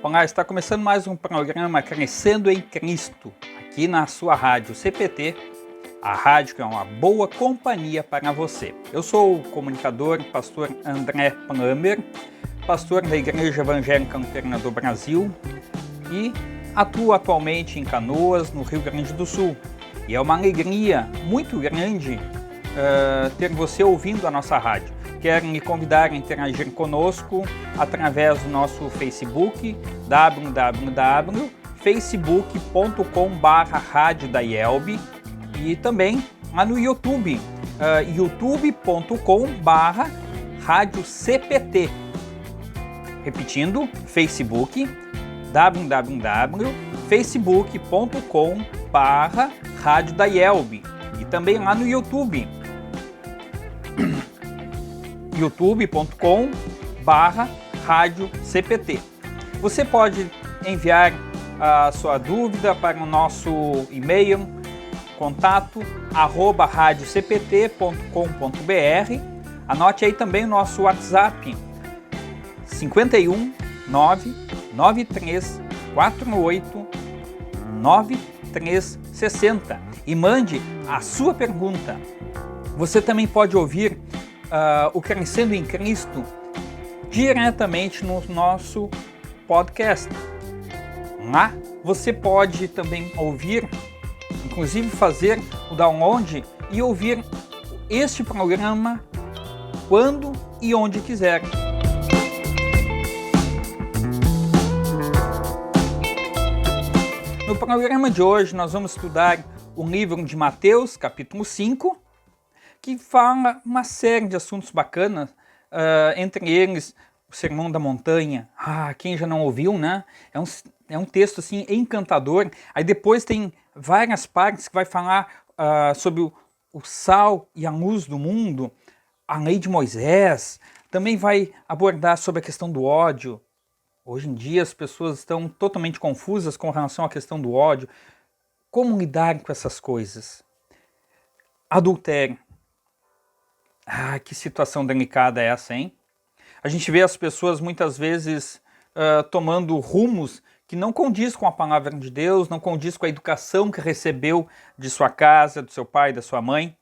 Olá, está começando mais um programa Crescendo em Cristo, aqui na sua rádio CPT, a rádio que é uma boa companhia para você. Eu sou o comunicador, pastor André Plummer, pastor da Igreja Evangélica Luterana do Brasil e atuo atualmente em Canoas, no Rio Grande do Sul. E é uma alegria muito grande ter você ouvindo a nossa rádio. Quero me convidar a interagir conosco através do nosso Facebook, www.facebook.com/radiodaielb e também lá no YouTube, youtube.com/radiocpt. Repetindo, Facebook, www.facebook.com/radiodaielb e também lá no YouTube, youtube.com/radiocpt. Você pode enviar a sua dúvida para o nosso e-mail contato@radiocpt.com.br. Anote aí também o nosso WhatsApp 51 993 48 9360 e mande a sua pergunta. Você também pode ouvir o Crescendo em Cristo diretamente no nosso podcast. Lá você pode também ouvir, inclusive fazer o download e ouvir este programa quando e onde quiser. No programa de hoje nós vamos estudar o livro de Mateus, capítulo 5, que fala uma série de assuntos bacanas, entre eles o Sermão da Montanha. Quem já não ouviu, né? É um texto assim encantador. Aí depois tem várias partes que vai falar sobre o sal e a luz do mundo, a lei de Moisés. Também vai abordar sobre a questão do ódio. Hoje em dia as pessoas estão totalmente confusas com relação à questão do ódio. Como lidar com essas coisas? Adultério. Que situação delicada é essa, hein? A gente vê as pessoas muitas vezes tomando rumos que não condiz com a palavra de Deus, não condiz com a educação que recebeu de sua casa, do seu pai, da sua mãe.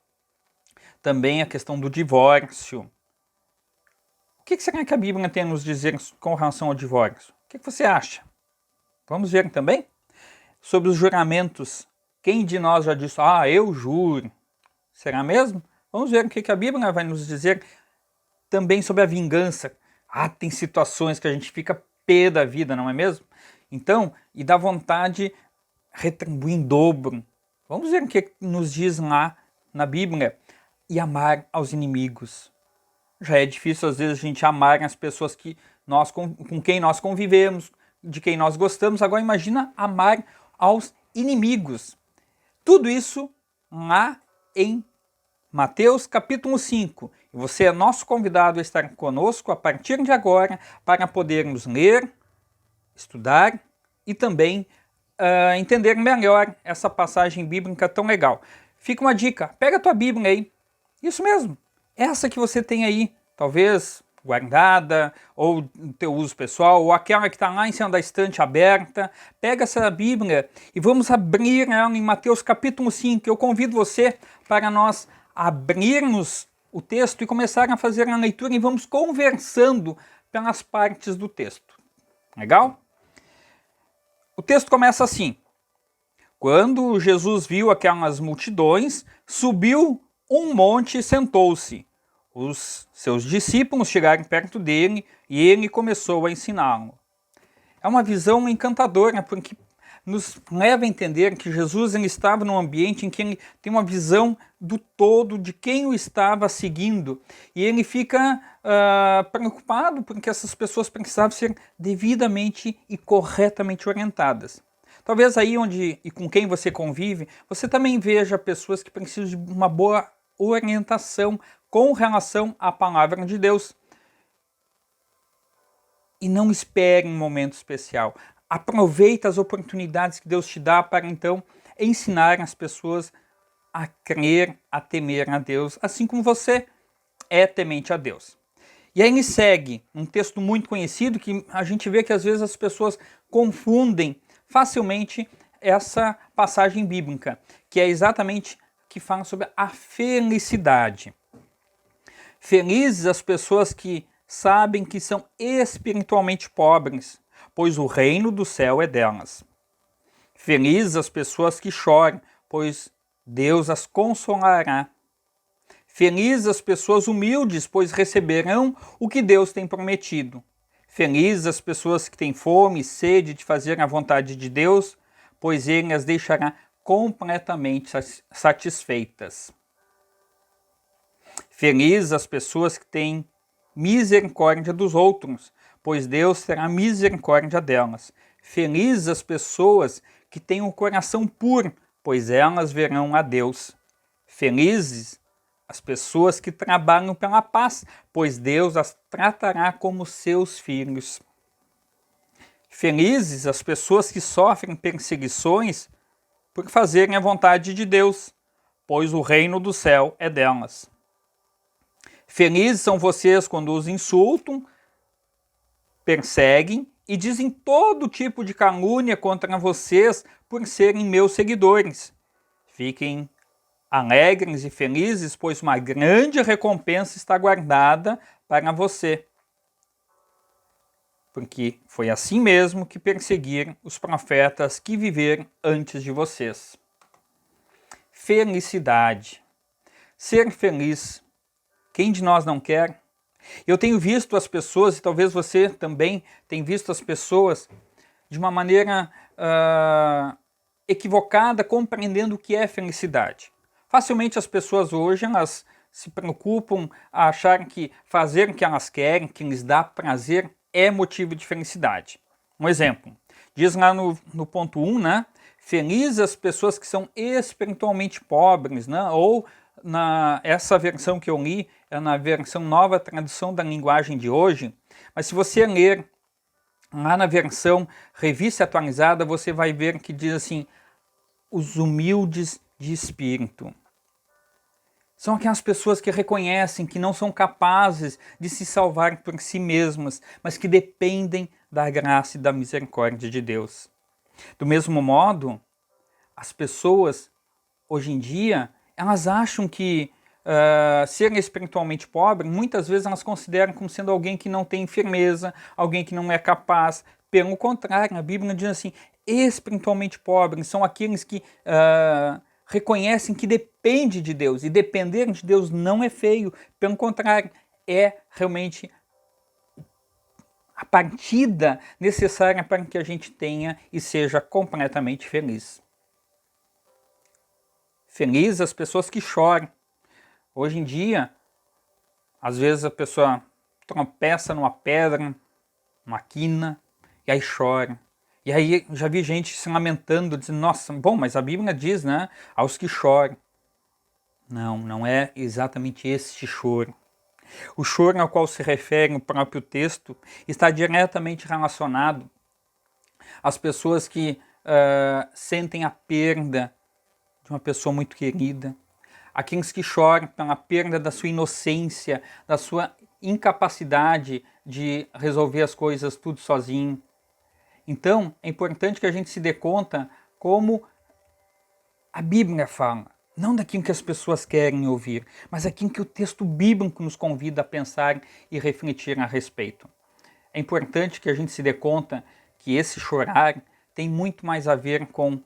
Também a questão do divórcio. O que será que a Bíblia tem a nos dizer com relação ao divórcio? O que você acha? Vamos ver também sobre os juramentos. Quem de nós já disse, eu juro? Será mesmo? Vamos ver o que a Bíblia vai nos dizer também sobre a vingança. Tem situações que a gente fica pé da vida, não é mesmo? Então, e dá vontade retribuir em dobro. Vamos ver o que nos diz lá na Bíblia. E amar aos inimigos. Já é difícil às vezes a gente amar as pessoas com quem nós convivemos, de quem nós gostamos. Agora imagina amar aos inimigos. Tudo isso lá em Mateus capítulo 5. E você é nosso convidado a estar conosco a partir de agora para podermos ler, estudar e também entender melhor essa passagem bíblica tão legal. Fica uma dica, pega a tua Bíblia aí. Isso mesmo, essa que você tem aí, talvez guardada, ou no teu uso pessoal, ou aquela que está lá em cima da estante aberta. Pega essa Bíblia e vamos abrir ela em Mateus capítulo 5. Eu convido você para nós abrirmos o texto e começar a fazer a leitura e vamos conversando pelas partes do texto. Legal? O texto começa assim. Quando Jesus viu aquelas multidões, subiu um monte e sentou-se. Os seus discípulos chegaram perto dele e ele começou a ensiná-lo. É uma visão encantadora, porque nos leva a entender que Jesus ele estava num ambiente em que ele tem uma visão do todo de quem o estava seguindo. E ele fica preocupado porque essas pessoas precisavam ser devidamente e corretamente orientadas. Talvez aí onde e com quem você convive, você também veja pessoas que precisam de uma boa orientação com relação à palavra de Deus. E não espere um momento especial. Aproveita as oportunidades que Deus te dá para então ensinar as pessoas a crer, a temer a Deus, assim como você é temente a Deus. E aí ele segue um texto muito conhecido que a gente vê que às vezes as pessoas confundem facilmente essa passagem bíblica, que é exatamente que fala sobre a felicidade. Felizes as pessoas que sabem que são espiritualmente pobres, pois o reino do céu é delas. Felizes as pessoas que choram, pois Deus as consolará. Felizes as pessoas humildes, pois receberão o que Deus tem prometido. Felizes as pessoas que têm fome e sede de fazer a vontade de Deus, pois Ele as deixará completamente satisfeitas. Felizes as pessoas que têm misericórdia dos outros, pois Deus terá misericórdia delas. Felizes as pessoas que têm o coração puro, pois elas verão a Deus. Felizes as pessoas que trabalham pela paz, pois Deus as tratará como seus filhos. Felizes as pessoas que sofrem perseguições por fazerem a vontade de Deus, pois o reino do céu é delas. Felizes são vocês quando os insultam, perseguem e dizem todo tipo de calúnia contra vocês por serem meus seguidores. Fiquem alegres e felizes, pois uma grande recompensa está guardada para você. Porque foi assim mesmo que perseguiram os profetas que viveram antes de vocês. Felicidade. Ser feliz. Quem de nós não quer? Eu tenho visto as pessoas, e talvez você também tenha visto as pessoas de uma maneira equivocada, compreendendo o que é felicidade. Facilmente as pessoas hoje elas se preocupam a achar que fazer o que elas querem, que lhes dá prazer, é motivo de felicidade. Um exemplo, diz lá no ponto 1, né? Felizes as pessoas que são espiritualmente pobres, né? Ou essa versão que eu li é na versão Nova Tradução da Linguagem de Hoje, mas se você ler lá na versão Revista Atualizada, você vai ver que diz assim, os humildes de espírito. São aquelas pessoas que reconhecem que não são capazes de se salvar por si mesmas, mas que dependem da graça e da misericórdia de Deus. Do mesmo modo, as pessoas, hoje em dia, elas acham que ser espiritualmente pobre, muitas vezes elas consideram como sendo alguém que não tem firmeza, alguém que não é capaz. Pelo contrário, a Bíblia diz assim, espiritualmente pobres são aqueles que reconhecem que depende de Deus, e depender de Deus não é feio, pelo contrário, é realmente a partida necessária para que a gente tenha e seja completamente feliz. Felizes as pessoas que choram. Hoje em dia, às vezes a pessoa tropeça numa pedra, numa quina, e aí chora. E aí já vi gente se lamentando, dizendo, nossa, bom, mas a Bíblia diz, né, aos que choram. Não, não é exatamente este choro. O choro ao qual se refere o próprio texto está diretamente relacionado às pessoas que sentem a perda de uma pessoa muito querida, aqueles que choram pela perda da sua inocência, da sua incapacidade de resolver as coisas tudo sozinho. Então, é importante que a gente se dê conta como a Bíblia fala, não daquilo que as pessoas querem ouvir, mas daquilo que o texto bíblico nos convida a pensar e refletir a respeito. É importante que a gente se dê conta que esse chorar tem muito mais a ver com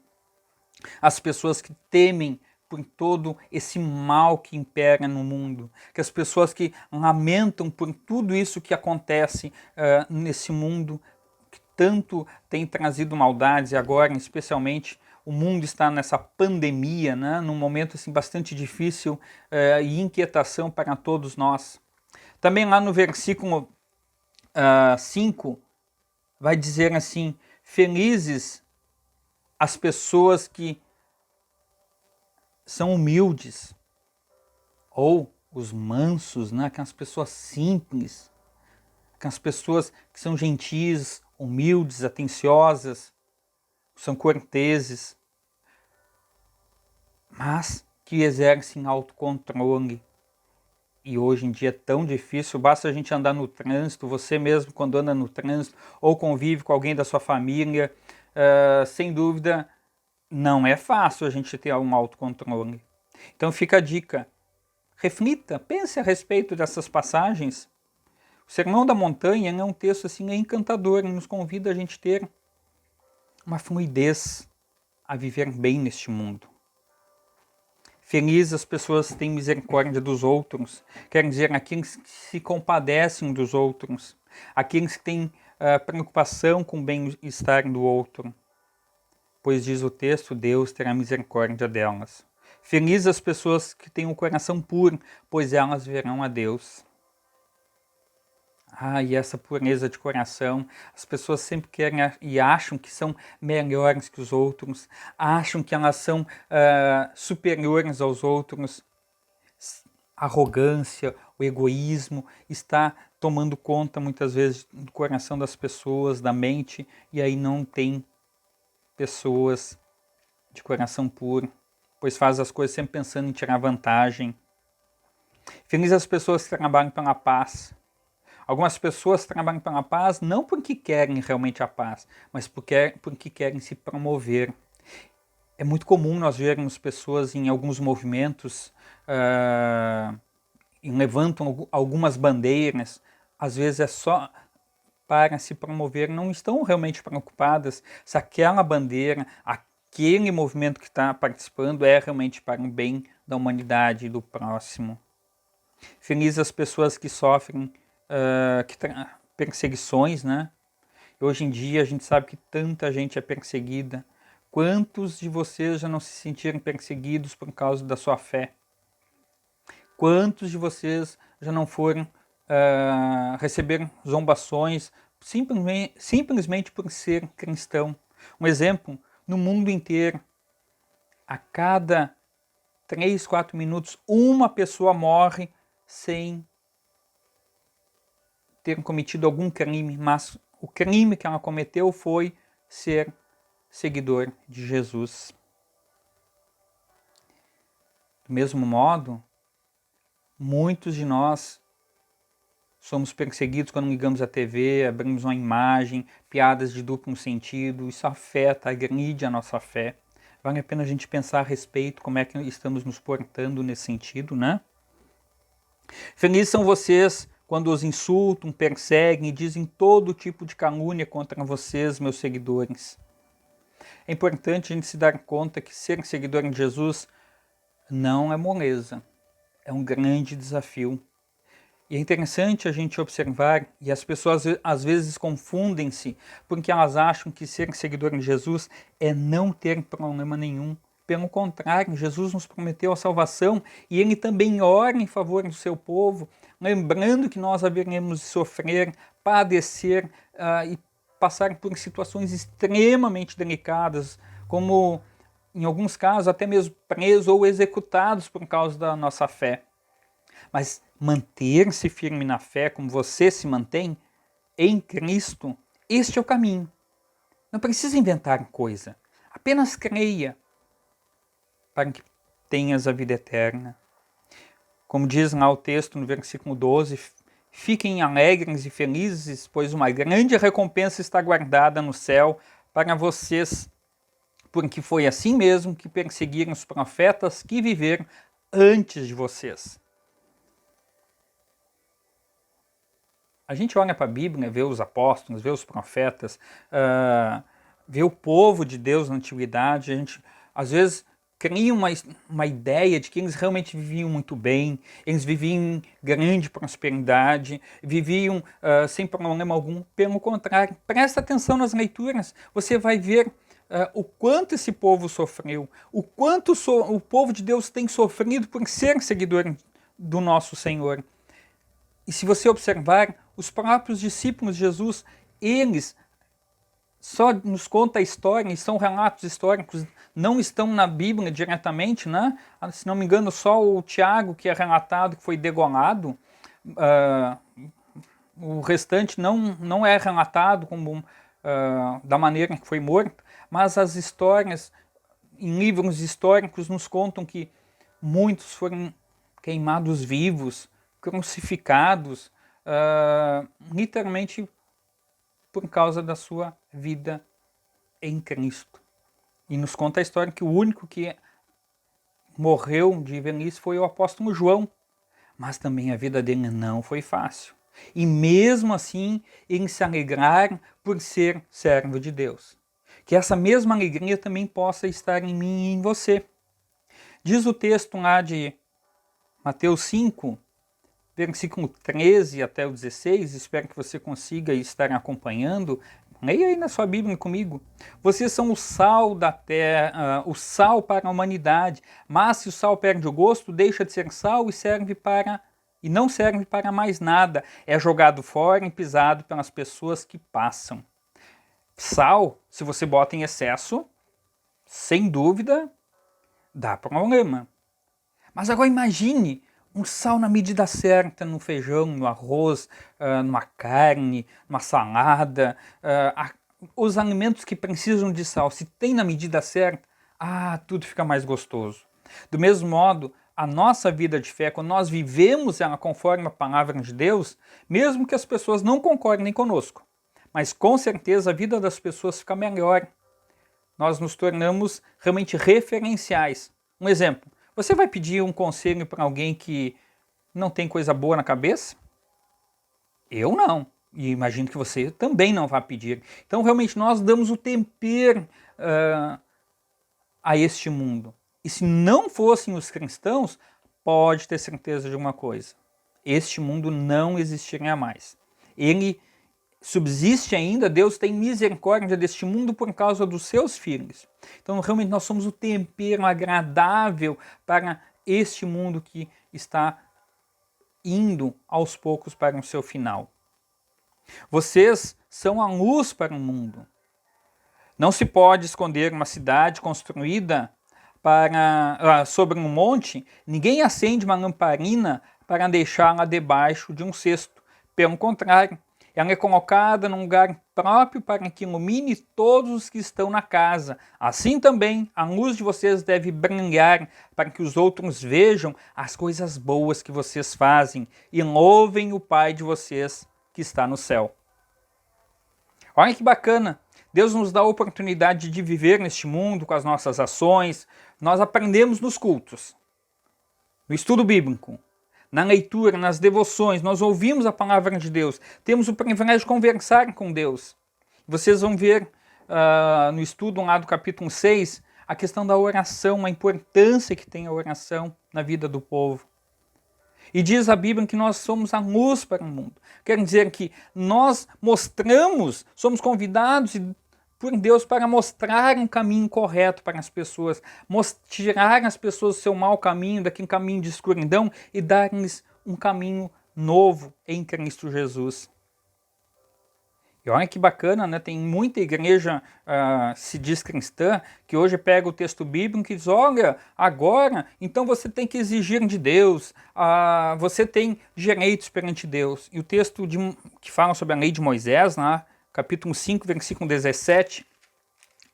as pessoas que temem por todo esse mal que impera no mundo, que as pessoas que lamentam por tudo isso que acontece nesse mundo, que tanto tem trazido maldades, e agora, especialmente, o mundo está nessa pandemia, né, num momento assim, bastante difícil e inquietação para todos nós. Também lá no versículo 5, vai dizer assim, felizes as pessoas que são humildes, ou os mansos, né? Aquelas pessoas simples, aquelas pessoas que são gentis, humildes, atenciosas, são corteses, mas que exercem autocontrole, E hoje em dia é tão difícil, basta a gente andar no trânsito, você mesmo quando anda no trânsito, ou convive com alguém da sua família, sem dúvida, não é fácil a gente ter um autocontrole. Então fica a dica, reflita, pense a respeito dessas passagens. O Sermão da Montanha é um texto assim encantador, ele nos convida a gente ter uma fluidez a viver bem neste mundo. Felizes as pessoas que têm misericórdia dos outros, quer dizer, aqueles que se compadecem dos outros, aqueles que têm preocupação com o bem-estar do outro. Pois diz o texto, Deus terá misericórdia delas. Felizes as pessoas que têm o coração puro, pois elas verão a Deus. E essa pureza de coração, as pessoas sempre querem e acham que são melhores que os outros, acham que elas são superiores aos outros. A arrogância, o egoísmo está tomando conta muitas vezes do coração das pessoas, da mente, e aí não tem pessoas de coração puro, pois faz as coisas sempre pensando em tirar vantagem. Felizes as pessoas que trabalham pela paz. Algumas pessoas trabalham pela paz não porque querem realmente a paz, mas porque querem se promover. É muito comum nós vermos pessoas em alguns movimentos e levantam algumas bandeiras, às vezes é só para se promover, não estão realmente preocupadas se aquela bandeira, aquele movimento que está participando é realmente para o bem da humanidade e do próximo. Felizes as pessoas que sofrem perseguições, né? Hoje em dia a gente sabe que tanta gente é perseguida. Quantos de vocês já não se sentiram perseguidos por causa da sua fé? Quantos de vocês já não foram receber zombações simplesmente por ser cristão? Um exemplo, no mundo inteiro, a cada 3, 4 minutos, uma pessoa morre sem ter cometido algum crime, mas o crime que ela cometeu foi ser seguidor de Jesus. Do mesmo modo, muitos de nós somos perseguidos quando ligamos a TV, abrimos uma imagem, piadas de duplo sentido, isso afeta, agride a nossa fé. Vale a pena a gente pensar a respeito, como é que estamos nos portando nesse sentido, né? Felizes são vocês quando os insultam, perseguem e dizem todo tipo de calúnia contra vocês, meus seguidores. É importante a gente se dar conta que ser seguidor de Jesus não é moleza, é um grande desafio. E é interessante a gente observar, e as pessoas às vezes confundem-se, porque elas acham que ser seguidor de Jesus é não ter problema nenhum. Pelo contrário, Jesus nos prometeu a salvação e ele também ora em favor do seu povo, lembrando que nós haveremos de sofrer, padecer e passar por situações extremamente delicadas, como em alguns casos até mesmo presos ou executados por causa da nossa fé. Mas manter-se firme na fé, como você se mantém, em Cristo, este é o caminho. Não precisa inventar coisa, apenas creia para que tenhas a vida eterna. Como diz lá o texto no versículo 12, fiquem alegres e felizes, pois uma grande recompensa está guardada no céu para vocês, porque foi assim mesmo que perseguiram os profetas que viveram antes de vocês. A gente olha para a Bíblia, vê os apóstolos, vê os profetas, vê o povo de Deus na antiguidade, a gente às vezes cria uma ideia de que eles realmente viviam muito bem, eles viviam em grande prosperidade, viviam sem problema algum. Pelo contrário, presta atenção nas leituras, você vai ver o quanto esse povo sofreu, o quanto o povo de Deus tem sofrido por ser seguidor do nosso Senhor. E se você observar, os próprios discípulos de Jesus, eles só nos conta a história, e são relatos históricos, não estão na Bíblia diretamente, né? Se não me engano, só o Tiago que é relatado que foi degolado, o restante não é relatado como, da maneira que foi morto, mas as histórias, em livros históricos, nos contam que muitos foram queimados vivos, crucificados, literalmente por causa da sua vida em Cristo. E nos conta a história que o único que morreu de velhice foi o apóstolo João, mas também a vida dele não foi fácil. E mesmo assim, ele se alegraram por ser servo de Deus. Que essa mesma alegria também possa estar em mim e em você. Diz o texto lá de Mateus 5, versículo 13 até o 16, espero que você consiga estar acompanhando. Leia aí na sua Bíblia comigo. Vocês são o sal da terra, o sal para a humanidade, mas se o sal perde o gosto, deixa de ser sal e não serve para mais nada. É jogado fora e pisado pelas pessoas que passam. Sal, se você bota em excesso, sem dúvida, dá problema. Mas agora imagine um sal na medida certa no feijão, no arroz, numa carne, numa salada. Os alimentos que precisam de sal, se tem na medida certa, tudo fica mais gostoso. Do mesmo modo, a nossa vida de fé, quando nós vivemos ela conforme a palavra de Deus, mesmo que as pessoas não concordem conosco, mas com certeza a vida das pessoas fica melhor. Nós nos tornamos realmente referenciais. Um exemplo. Você vai pedir um conselho para alguém que não tem coisa boa na cabeça? Eu não. E imagino que você também não vai pedir. Então, realmente, nós damos o tempero a este mundo. E se não fossem os cristãos, pode ter certeza de uma coisa. Este mundo não existiria mais. Ele subsiste ainda, Deus tem misericórdia deste mundo por causa dos seus filhos. Então, realmente, nós somos o tempero agradável para este mundo que está indo aos poucos para o seu final. Vocês são a luz para o mundo. Não se pode esconder uma cidade construída sobre um monte. Ninguém acende uma lamparina para deixá-la debaixo de um cesto. Pelo contrário, ela é colocada num lugar próprio para que ilumine todos os que estão na casa. Assim também, a luz de vocês deve brilhar para que os outros vejam as coisas boas que vocês fazem e louvem o Pai de vocês que está no céu. Olha que bacana! Deus nos dá a oportunidade de viver neste mundo com as nossas ações. Nós aprendemos nos cultos, no estudo bíblico, na leitura, nas devoções, nós ouvimos a palavra de Deus, temos o privilégio de conversar com Deus. Vocês vão ver no estudo lá do capítulo 6, a questão da oração, a importância que tem a oração na vida do povo. E diz a Bíblia que nós somos a luz para o mundo. Quer dizer que nós somos convidados por Deus para mostrar um caminho correto para as pessoas, tirar as pessoas do seu mau caminho, daquele caminho de escuridão e dar-lhes um caminho novo em Cristo Jesus. E olha que bacana, né? Tem muita igreja, se diz cristã, que hoje pega o texto bíblico e diz, olha, agora, então você tem que exigir de Deus, você tem direitos perante Deus. E o texto que fala sobre a lei de Moisés, né? Capítulo 5, versículo 17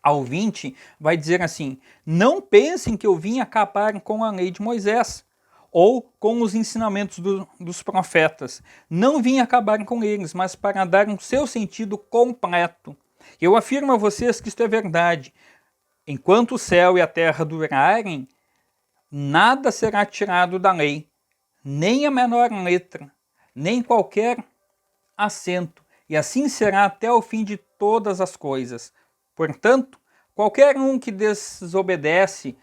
ao 20, vai dizer assim, não pensem que eu vim acabar com a lei de Moisés, ou com os ensinamentos dos profetas. Não vim acabar com eles, mas para dar um seu sentido completo. Eu afirmo a vocês que isto é verdade. Enquanto o céu e a terra durarem, nada será tirado da lei, nem a menor letra, nem qualquer acento, e assim será até o fim de todas as coisas. Portanto, qualquer um que desobedece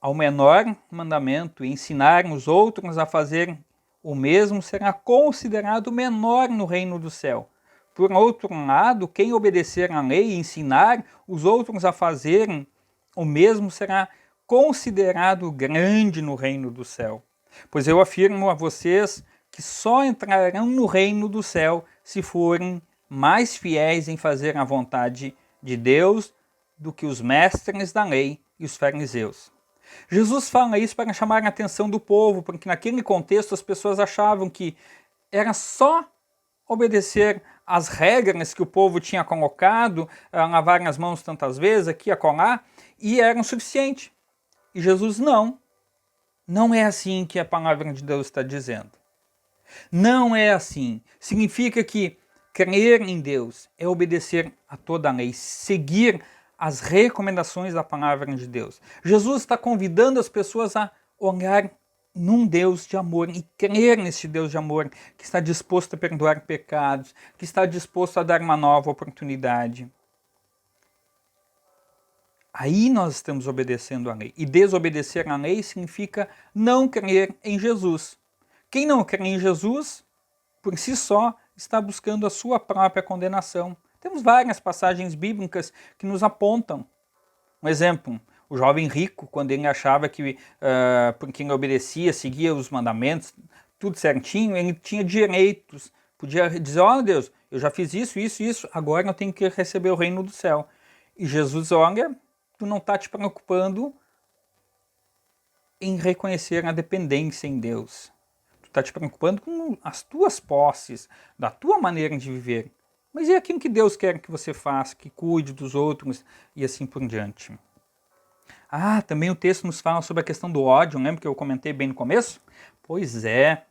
ao menor mandamento e ensinar os outros a fazer o mesmo será considerado menor no reino do céu. Por outro lado, quem obedecer à lei e ensinar os outros a fazerem o mesmo será considerado grande no reino do céu. Pois eu afirmo a vocês que só entrarão no reino do céu se forem mais fiéis em fazer a vontade de Deus do que os mestres da lei e os fariseus. Jesus fala isso para chamar a atenção do povo, porque naquele contexto as pessoas achavam que era só obedecer às regras que o povo tinha colocado, lavar as mãos tantas vezes, aqui, acolá, e era o suficiente. E Jesus não é assim que a palavra de Deus está dizendo. Não é assim. Significa que crer em Deus é obedecer a toda a lei, seguir as recomendações da palavra de Deus. Jesus está convidando as pessoas a olhar num Deus de amor e crer nesse Deus de amor que está disposto a perdoar pecados, que está disposto a dar uma nova oportunidade. Aí nós estamos obedecendo a lei. E desobedecer à lei significa não crer em Jesus. Quem não crê em Jesus, por si só, está buscando a sua própria condenação. Temos várias passagens bíblicas que nos apontam. Um exemplo, o jovem rico, quando ele achava que porque ele obedecia, seguia os mandamentos, tudo certinho, ele tinha direitos. Podia dizer, ó Deus, eu já fiz isso, isso, isso, agora eu tenho que receber o reino do céu. E Jesus olha, tu não está te preocupando em reconhecer a dependência em Deus. Tu está te preocupando com as tuas posses, da tua maneira de viver. Mas é aquilo que Deus quer que você faça, que cuide dos outros e assim por diante. Também o texto nos fala sobre a questão do ódio, lembra que eu comentei bem no começo? Pois é,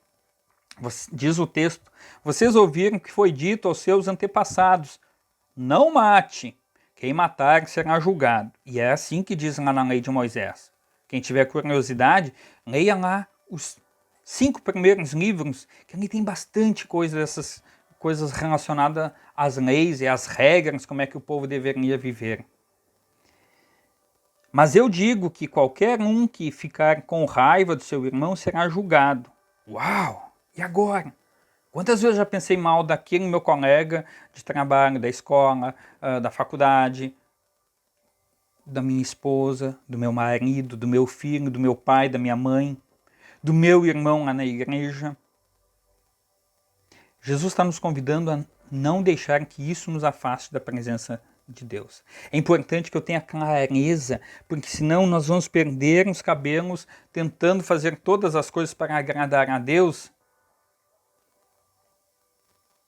diz o texto, vocês ouviram que foi dito aos seus antepassados, não mate, quem matar será julgado. E é assim que diz lá na lei de Moisés. Quem tiver curiosidade, leia lá os 5 primeiros livros, que ali tem bastante coisa dessas coisas relacionadas às leis e às regras, como é que o povo deveria viver. Mas eu digo que qualquer um que ficar com raiva do seu irmão será julgado. Uau! E agora? Quantas vezes eu já pensei mal daquele meu colega de trabalho, da escola, da faculdade, da minha esposa, do meu marido, do meu filho, do meu pai, da minha mãe, do meu irmão lá na igreja. Jesus está nos convidando a não deixar que isso nos afaste da presença de Deus. É importante que eu tenha clareza, porque senão nós vamos perder os cabelos tentando fazer todas as coisas para agradar a Deus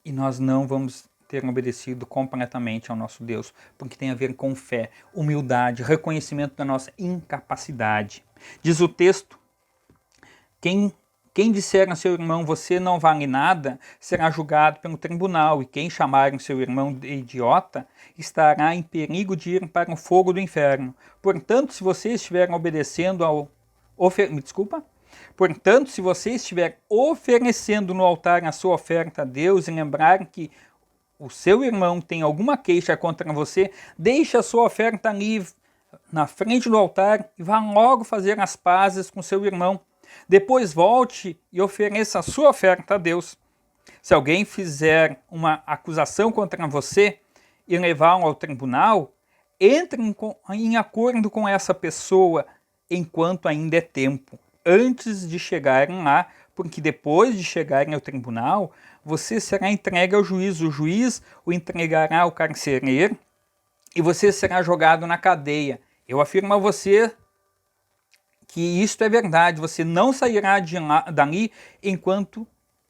e nós não vamos ter obedecido completamente ao nosso Deus, porque tem a ver com fé, humildade, reconhecimento da nossa incapacidade. Diz o texto, quem disser a seu irmão, você não vale nada, será julgado pelo tribunal, e quem chamar o seu irmão de idiota, estará em perigo de ir para o fogo do inferno. Portanto, se você estiver obedecendo ao... Portanto, se você estiver oferecendo no altar a sua oferta a Deus e lembrar que o seu irmão tem alguma queixa contra você, deixe a sua oferta ali na frente do altar e vá logo fazer as pazes com seu irmão. Depois volte e ofereça a sua oferta a Deus. Se alguém fizer uma acusação contra você e levá-lo ao tribunal, entre em acordo com essa pessoa enquanto ainda é tempo, antes de chegarem lá, porque depois de chegarem ao tribunal, você será entregue ao juiz. O juiz o entregará ao carcereiro e você será jogado na cadeia. Eu afirmo a você que isto é verdade, você não sairá dali enquanto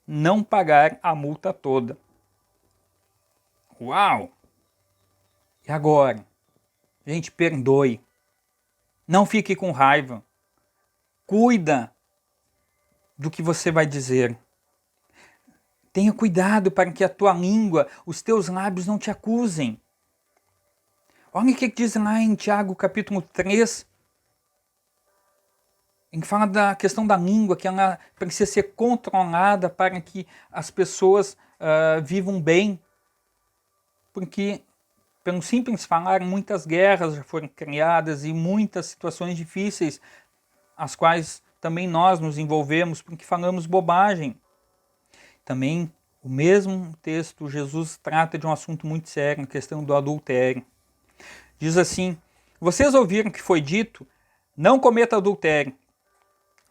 não pagar a multa toda. Uau! E agora? Gente, perdoe. Não fique com raiva. Cuida do que você vai dizer. Tenha cuidado para que a tua língua, os teus lábios não te acusem. Olha o que diz lá em Tiago capítulo 3, em que fala da questão da língua, que ela precisa ser controlada para que as pessoas vivam bem. Porque, pelo simples falar, muitas guerras já foram criadas e muitas situações difíceis, as quais também nós nos envolvemos porque falamos bobagem. Também, o mesmo texto, Jesus trata de um assunto muito sério, a questão do adultério. Diz assim, vocês ouviram que foi dito, não cometa adultério.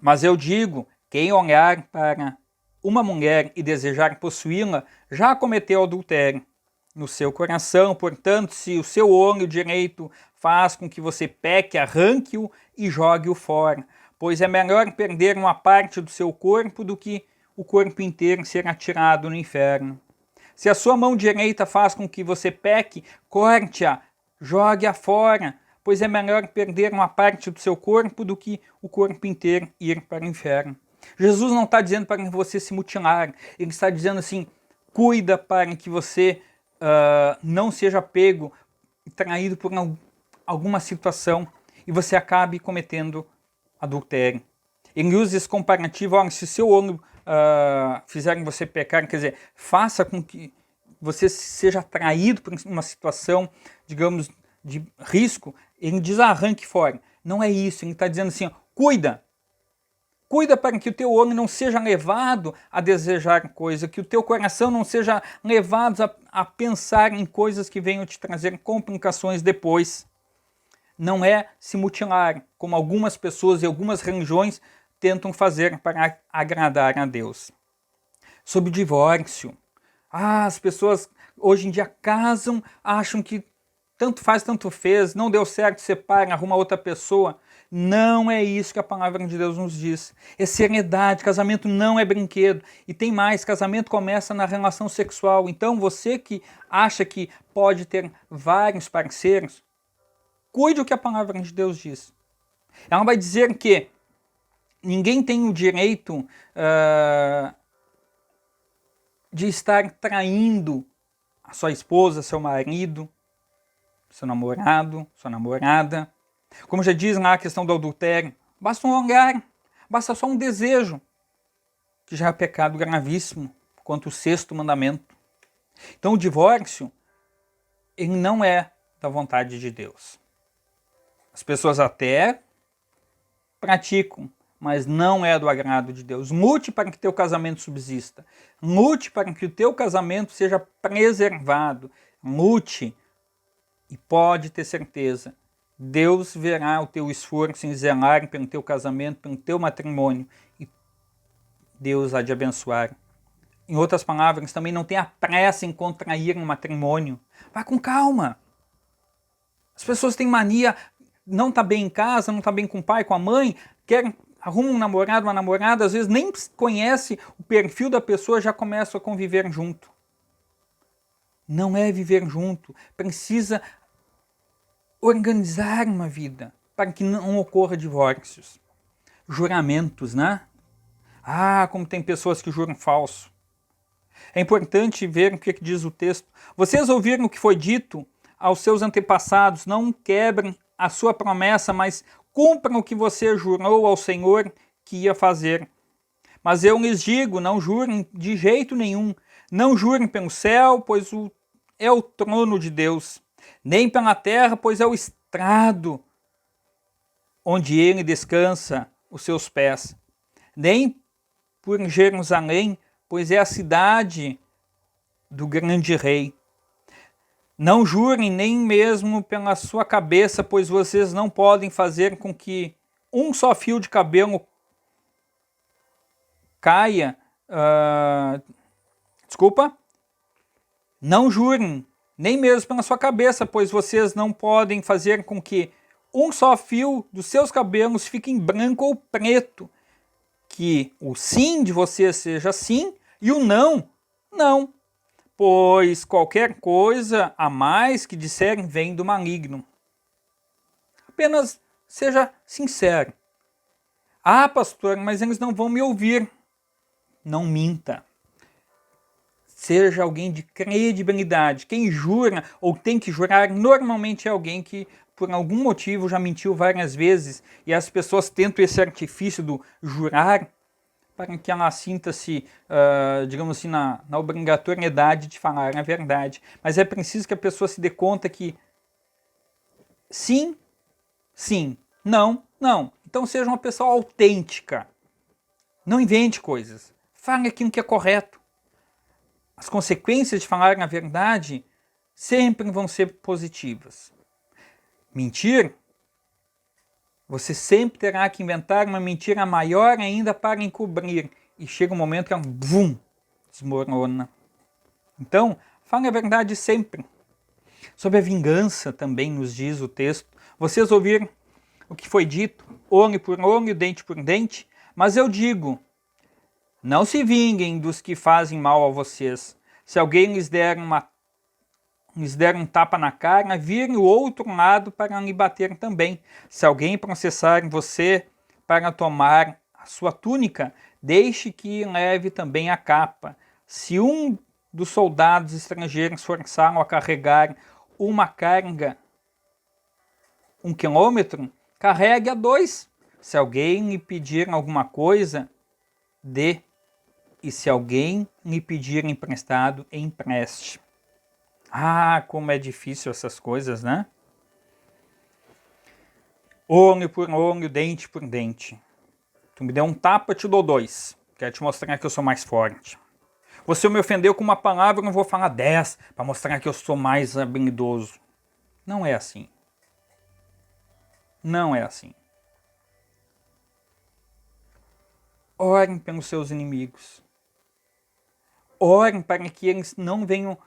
Mas eu digo, quem olhar para uma mulher e desejar possuí-la, já cometeu adultério no seu coração. Portanto, se o seu olho direito faz com que você peque, arranque-o e jogue-o fora. Pois é melhor perder uma parte do seu corpo do que o corpo inteiro ser atirado no inferno. Se a sua mão direita faz com que você peque, corte-a, jogue-a fora. Pois é melhor perder uma parte do seu corpo do que o corpo inteiro ir para o inferno. Jesus não está dizendo para você se mutilar, ele está dizendo assim, cuida para que você não seja pego e traído por alguma situação e você acabe cometendo adultério. Ele usa esse comparativo, olha, se o seu olho fizer você pecar, quer dizer, faça com que você seja atraído por uma situação, digamos, de risco, ele diz, arranque fora. Não é isso, ele está dizendo assim, ó, cuida. Cuida para que o teu olho não seja levado a desejar coisa, que o teu coração não seja levado a pensar em coisas que venham te trazer complicações depois. Não é se mutilar, como algumas pessoas e algumas religiões tentam fazer para agradar a Deus. Sobre o divórcio. As pessoas hoje em dia casam, acham que tanto faz, tanto fez, não deu certo, separa, arruma outra pessoa. Não é isso que a palavra de Deus nos diz. É seriedade, casamento não é brinquedo. E tem mais, casamento começa na relação sexual. Então você que acha que pode ter vários parceiros, cuide o que a palavra de Deus diz. Ela vai dizer que ninguém tem o direito de estar traindo a sua esposa, seu marido, seu namorado, sua namorada. Como já diz lá a questão do adultério, basta um olhar, basta só um desejo, que já é pecado gravíssimo, quanto o sexto mandamento. Então o divórcio, ele não é da vontade de Deus. As pessoas até praticam, mas não é do agrado de Deus. Lute para que teu casamento subsista. Lute para que o teu casamento seja preservado. Lute e pode ter certeza, Deus verá o teu esforço em zelar pelo teu casamento, pelo teu matrimônio, e Deus há de abençoar. Em outras palavras, também não tenha pressa em contrair um matrimônio. Vá com calma. As pessoas têm mania, não está bem em casa, não está bem com o pai, com a mãe, arruma um namorado, uma namorada, às vezes nem conhece o perfil da pessoa, já começa a conviver junto. Não é viver junto, precisa organizar uma vida para que não ocorra divórcios. Juramentos, né? Como tem pessoas que juram falso. É importante ver o que diz o texto. Vocês ouviram o que foi dito aos seus antepassados, não quebrem a sua promessa, mas cumpram o que você jurou ao Senhor que ia fazer. Mas eu lhes digo, não jurem de jeito nenhum. Não jurem pelo céu, pois é o trono de Deus. Nem pela terra, pois é o estrado onde ele descansa os seus pés. Nem por Jerusalém, pois é a cidade do grande rei. Não jurem nem mesmo pela sua cabeça, pois vocês não podem fazer com que um só fio de cabelo caia. Não jurem nem mesmo pela sua cabeça, pois vocês não podem fazer com que um só fio dos seus cabelos fique branco ou preto. Que o sim de vocês seja sim e o não, não. Pois qualquer coisa a mais que disserem vem do maligno. Apenas seja sincero. Pastor, mas eles não vão me ouvir. Não minta. Seja alguém de credibilidade. Quem jura ou tem que jurar normalmente é alguém que por algum motivo já mentiu várias vezes e as pessoas tentam esse artifício do jurar para que ela sinta-se, digamos assim, na obrigatoriedade de falar a verdade. Mas é preciso que a pessoa se dê conta que sim, sim, não, não. Então seja uma pessoa autêntica. Não invente coisas. Fale aquilo que é correto. As consequências de falar a verdade sempre vão ser positivas. Mentir, você sempre terá que inventar uma mentira maior ainda para encobrir. E chega um momento que ela desmorona. Então, fale a verdade sempre. Sobre a vingança também nos diz o texto. Vocês ouviram o que foi dito, olho por olho, dente por dente, mas eu digo, não se vinguem dos que fazem mal a vocês. Se alguém lhes der um tapa na cara, virem o outro lado para lhe bater também. Se alguém processar você para tomar a sua túnica, deixe que leve também a capa. Se um dos soldados estrangeiros forçaram a carregar uma carga 1 quilômetro, carregue a 2. Se alguém lhe pedir alguma coisa, dê. E se alguém lhe pedir emprestado, empreste. Ah, como é difícil essas coisas, né? Olho por olho, dente por dente. Tu me deu um tapa, eu te dou 2. Quero te mostrar que eu sou mais forte. Você me ofendeu com uma palavra, eu não vou falar 10 para mostrar que eu sou mais habilidoso. Não é assim. Não é assim. Orem pelos seus inimigos. Orem para que eles não venham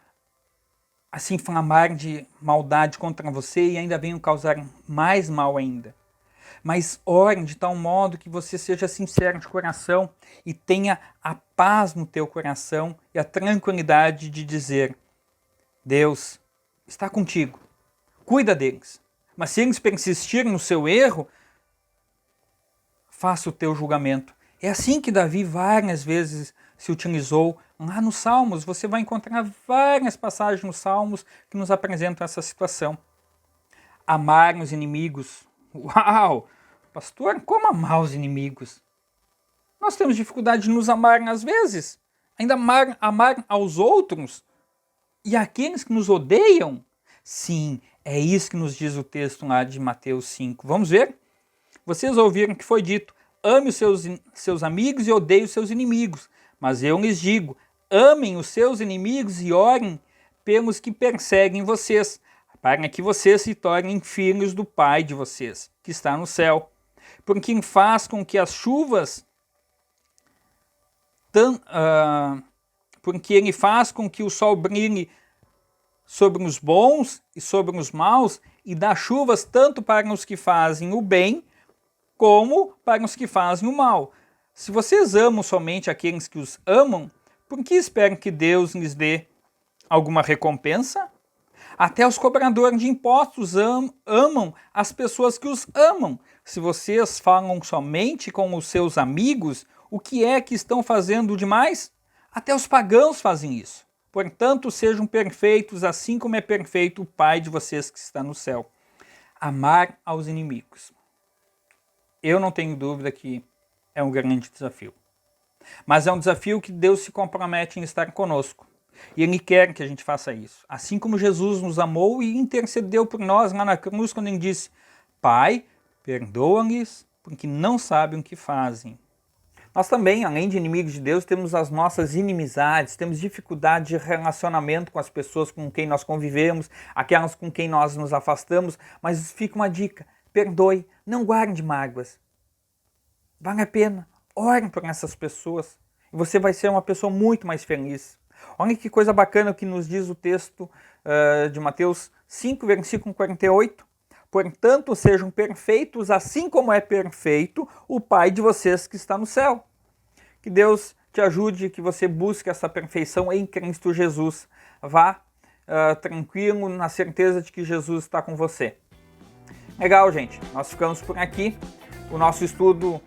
a se inflamar de maldade contra você e ainda venham causar mais mal ainda. Mas orem de tal modo que você seja sincero de coração e tenha a paz no teu coração e a tranquilidade de dizer: Deus está contigo, cuida deles. Mas se eles persistirem no seu erro, faça o teu julgamento. É assim que Davi várias vezes se utilizou. Lá nos Salmos, você vai encontrar várias passagens nos Salmos que nos apresentam essa situação. Amar os inimigos. Uau! Pastor, como amar os inimigos? Nós temos dificuldade de nos amar às vezes. Ainda amar aos outros e aqueles que nos odeiam. Sim, é isso que nos diz o texto lá de Mateus 5. Vamos ver? Vocês ouviram que foi dito: ame os seus amigos e odeie os seus inimigos. Mas eu lhes digo: amem os seus inimigos e orem pelos que perseguem vocês, para que vocês se tornem filhos do Pai de vocês, que está no céu. Porque faz com que as chuvas... porque ele faz com que o sol brilhe sobre os bons e sobre os maus, e dá chuvas tanto para os que fazem o bem, como para os que fazem o mal. Se vocês amam somente aqueles que os amam, por que esperam que Deus lhes dê alguma recompensa? Até os cobradores de impostos amam as pessoas que os amam. Se vocês falam somente com os seus amigos, o que é que estão fazendo demais? Até os pagãos fazem isso. Portanto, sejam perfeitos, assim como é perfeito o Pai de vocês que está no céu. Amar aos inimigos. Eu não tenho dúvida que é um grande desafio. Mas é um desafio que Deus se compromete em estar conosco. E Ele quer que a gente faça isso. Assim como Jesus nos amou e intercedeu por nós lá na cruz, quando Ele disse: Pai, perdoa-lhes, porque não sabem o que fazem. Nós também, além de inimigos de Deus, temos as nossas inimizades, temos dificuldade de relacionamento com as pessoas com quem nós convivemos, aquelas com quem nós nos afastamos, mas fica uma dica: perdoe, não guarde mágoas. Vale a pena, ore por essas pessoas e você vai ser uma pessoa muito mais feliz. Olha que coisa bacana que nos diz o texto de Mateus 5, versículo 48. Portanto, sejam perfeitos, assim como é perfeito o Pai de vocês que está no céu. Que Deus te ajude, que você busque essa perfeição em Cristo Jesus. Vá tranquilo, na certeza de que Jesus está com você. Legal, gente. Nós ficamos por aqui. O nosso estudo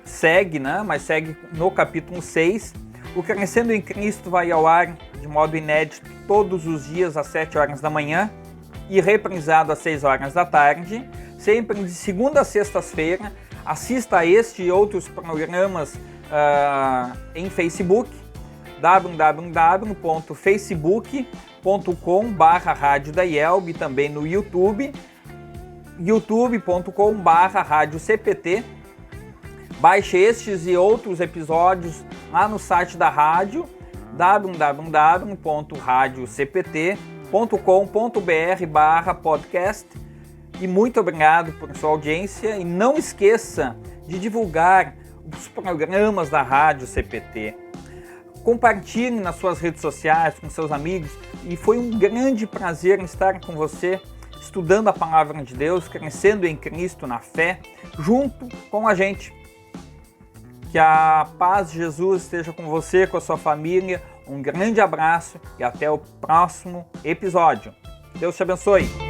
segue, né? Mas segue no capítulo 6. O Crescendo em Cristo vai ao ar de modo inédito todos os dias às 7 horas da manhã e reprisado às 6 horas da tarde, sempre de segunda a sexta-feira. Assista a este e outros programas em Facebook, www.facebook.com/Rádio da IELB, e também no YouTube, youtube.com/Rádio CPT. Baixe estes e outros episódios lá no site da rádio, www.radiocpt.com.br/podcast. E muito obrigado por sua audiência e não esqueça de divulgar os programas da Rádio CPT. Compartilhe nas suas redes sociais com seus amigos e foi um grande prazer estar com você, estudando a Palavra de Deus, crescendo em Cristo na fé, junto com a gente. Que a paz de Jesus esteja com você, com a sua família. Um grande abraço e até o próximo episódio. Deus te abençoe.